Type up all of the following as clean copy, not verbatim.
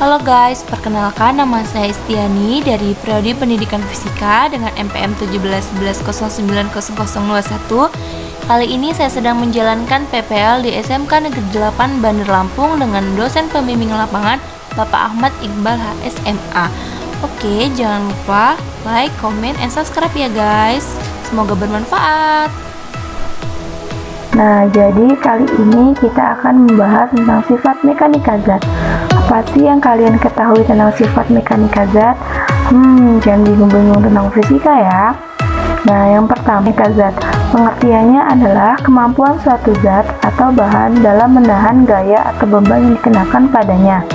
Halo guys, perkenalkan nama saya Istiani dari Prodi Pendidikan Fisika dengan NPM 1711090021. Kali ini saya sedang menjalankan PPL di SMK Negeri 8 Bandar Lampung dengan dosen pembimbing lapangan Bapak Ahmad Iqbal HSMA. Oke, jangan lupa like, comment, and subscribe ya guys. Semoga bermanfaat. Nah, jadi kali ini kita akan membahas tentang sifat mekanika zat. Apa sih yang kalian ketahui tentang sifat mekanika zat? Jangan bingung-bingung tentang fisika ya. Nah, yang pertama, mekanika zat. Pengertiannya adalah kemampuan suatu zat atau bahan dalam menahan gaya atau beban yang dikenakan padanya.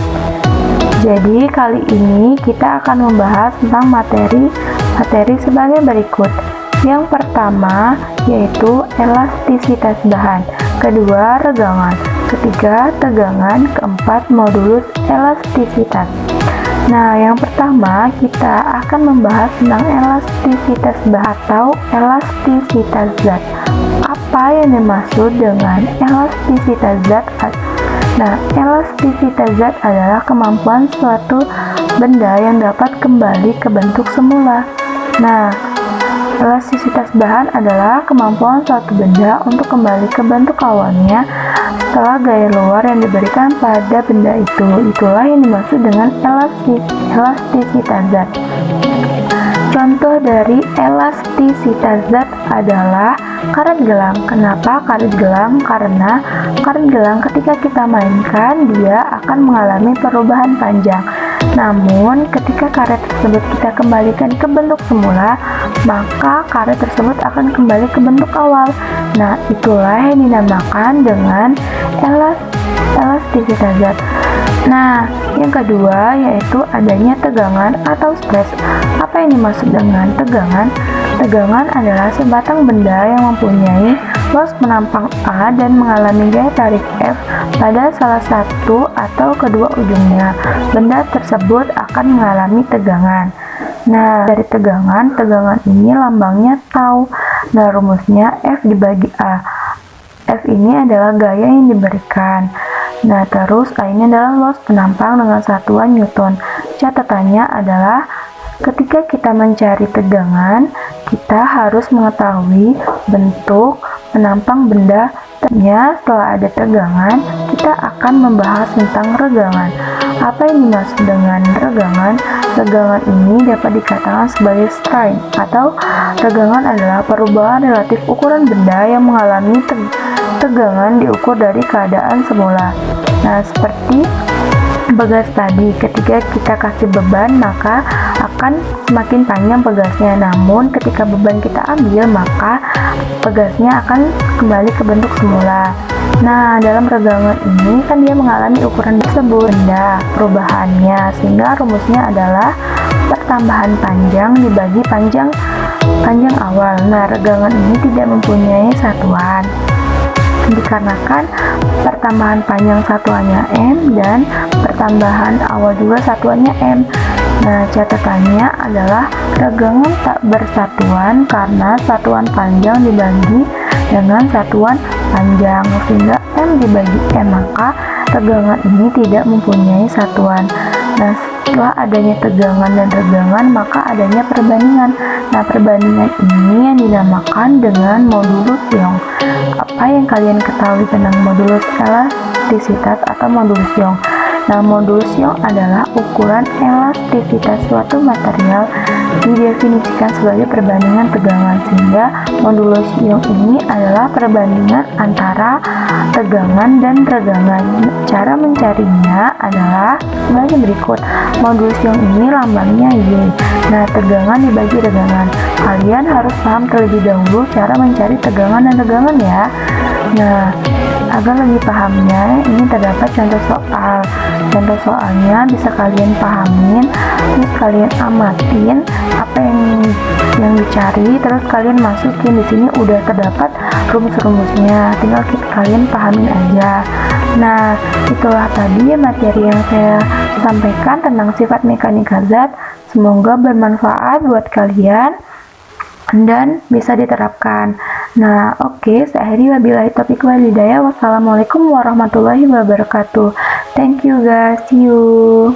Jadi, kali ini kita akan membahas tentang materi sebagai berikut. Yang pertama yaitu elastisitas bahan, kedua regangan, ketiga tegangan, keempat modulus elastisitas. Nah, yang pertama kita akan membahas tentang elastisitas bahan atau elastisitas zat. Apa yang dimaksud dengan elastisitas zat? Nah, elastisitas zat adalah kemampuan suatu benda yang dapat kembali ke bentuk semula. Nah, elastisitas bahan adalah kemampuan suatu benda untuk kembali ke bentuk awalnya setelah gaya luar yang diberikan pada benda itu. Itulah yang dimaksud dengan elastisitas zat. Contoh dari elastisitas zat adalah karet gelang. Kenapa karet gelang? Karena karet gelang ketika kita mainkan dia akan mengalami perubahan panjang. Namun, ketika karet tersebut kita kembalikan ke bentuk semula, maka karet tersebut akan kembali ke bentuk awal. Nah, itulah yang dinamakan dengan elastisitas zat. Nah, yang kedua yaitu adanya tegangan atau stres. Apa yang dimaksud dengan tegangan? Tegangan adalah sebatang benda yang mempunyai los penampang A dan mengalami gaya tarik F pada salah satu atau kedua ujungnya. Benda tersebut akan mengalami tegangan. Nah, dari tegangan ini lambangnya tau. Nah, rumusnya F dibagi A. F ini adalah gaya yang diberikan. Nah, terus A ini adalah los penampang dengan satuan Newton. Catatannya adalah ketika kita mencari tegangan, kita harus mengetahui bentuk penampang benda. Setelah ada tegangan, kita akan membahas tentang regangan. Apa yang dimaksud dengan regangan? Regangan ini dapat dikatakan sebagai strain, atau regangan adalah perubahan relatif ukuran benda yang mengalami tegangan diukur dari keadaan semula. Nah, seperti pegas tadi, ketika kita kasih beban maka akan semakin panjang pegasnya, namun ketika beban kita ambil maka pegasnya akan kembali ke bentuk semula. Nah, dalam regangan ini kan dia mengalami ukuran tersebut benda perubahannya, sehingga rumusnya adalah pertambahan panjang dibagi panjang awal. Nah, regangan ini tidak mempunyai satuan dikarenakan pertambahan panjang satuannya M dan pertambahan awal juga satuannya M. Nah, catatannya adalah regangan tak bersatuan karena satuan panjang dibagi dengan satuan panjang, sehingga M dibagi M, maka regangan ini tidak mempunyai satuan. Nah, setelah adanya tegangan dan regangan maka adanya perbandingan. Nah, perbandingan ini yang dinamakan dengan modulus Young. Apa yang kalian ketahui tentang modulus elastisitas atau modulus Young? Nah, modulus Young adalah ukuran elastisitas suatu material didefinisikan sebagai perbandingan tegangan, sehingga modulus Young ini adalah perbandingan antara tegangan dan regangan. Cara mencarinya adalah sebagai berikut. Modulus Young ini lambangnya Y. Nah, tegangan dibagi regangan. Kalian harus paham terlebih dahulu cara mencari tegangan dan regangan ya. Nah, agar lebih pahamnya, ini terdapat contoh soal. Contoh soalnya bisa kalian pahamin, terus kalian amatin apa yang dicari, terus kalian masukin. Di sini udah terdapat rumus-rumusnya, tinggal kalian pahamin aja. Nah, itulah tadi materi yang saya sampaikan tentang sifat mekanika zat. Semoga bermanfaat buat kalian dan bisa diterapkan. Nah, oke, saya akhiri wabillahi taufiq wal hidayah. Wassalamualaikum warahmatullahi wabarakatuh. Thank you guys, see you.